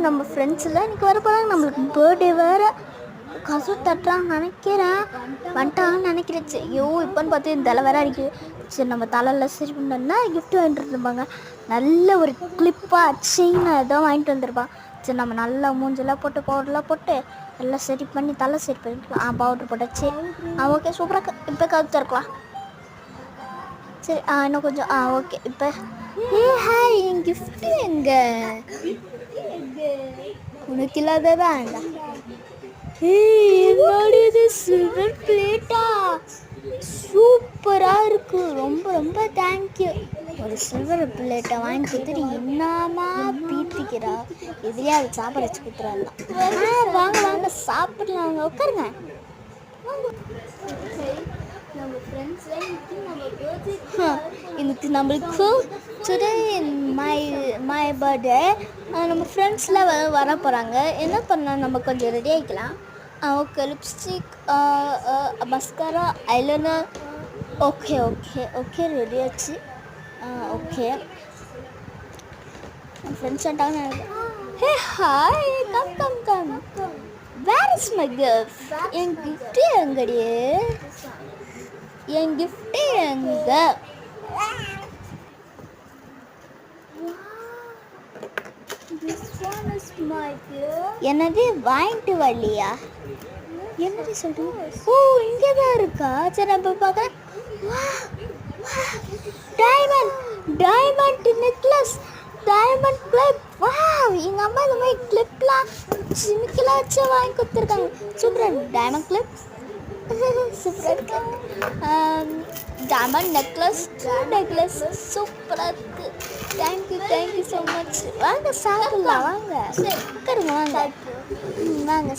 நம்ம ஃப்ரெண்ட்ஸில் இன்றைக்கி வர போகிறாங்க. நம்மளுக்கு பர்த்டே வேறு. கசு தட்டுறான்னு நினைக்கிறேன், வந்துட்டாங்கன்னு நினைக்கிறேன். ஐயோ இப்போன்னு பார்த்து இந்த தலை வேற அடிக்குது. சரி நம்ம தலையில் சரி பண்ணோன்னா கிஃப்ட் வாங்கிட்டு வந்துருப்பாங்க. நல்ல ஒரு கிளிப்பாக செயினை ஏதோ வாங்கிட்டு வந்துருப்பான். சரி நம்ம நல்லா மூஞ்செல்லாம் போட்டு பவுடர்லாம் போட்டு எல்லாம் சரி பண்ணி தலை சரி பண்ணிக்கலாம். பவுட்ரு போட்டாச்சு. ஓகே சூப்பராக இப்போ கழுத்து இருக்கலாம். சரி இன்னும் கொஞ்சம் ஓகே. இப்போ ஹாய் என் கிஃப்ட் எங்க உனக்கு இல்லாத வேண்டாம். என்னோட இது சில்வர் பிளேட்டா சூப்பராக இருக்குது. ரொம்ப ரொம்ப தேங்க்யூ. ஒரு சில்வர் பிளேட்டை வாங்கி கொடுத்துட்டு என்னமா பீத்திக்கிறா. இதுலேயே அது சாப்பாடு வச்சு கொடுத்துருவாங்க. வாங்க வாங்க சாப்பிடலாம். வாங்க உட்காருங்க. நம்ம ஃப்ரெண்ட்ஸில் இன்னைக்கு நம்மளுக்கு டுடே மை பர்த்டே. நம்ம ஃப்ரெண்ட்ஸ்லாம் வர போகிறாங்க. என்ன பண்ணால் நம்ம கொஞ்சம் ரெடி ஆகிக்கலாம். Okay lipstick, mascara, eyeliner. Okay okay okay ready ஆச்சு. ஓகே என் ஃப்ரெண்ட்ஸ் வந்துட்டாங்கன்னு நினைக்கிறேன். Hey hi come come come. Where is my gift? என் கிஃப்ட்டு எங்கடியே? என் கிஃப்ட்டு எங்க? என்னது வாங்கிட்டு வரலையா? என்னது சொல்றீங்க? ஓ இங்கே தான் இருக்கா? சரி நான் போய் பார்க்குறேன். Diamond necklace, diamond clip. எங்கள் அம்மா இந்த மாதிரி கிளிப்லாம் சிமிக்கெல்லாம் வச்சு வாங்கி கொடுத்துருக்காங்க. சூப்பராக டைமண்ட் கிளிப் சூப்பராக இருக்கு. டைமண்ட் நெக்லஸ் சூப்பராக இருக்குது. Thank you so much. வாங்க சாப்பிடலாம். வாங்க உட்காருங்க. வாங்க வாங்க.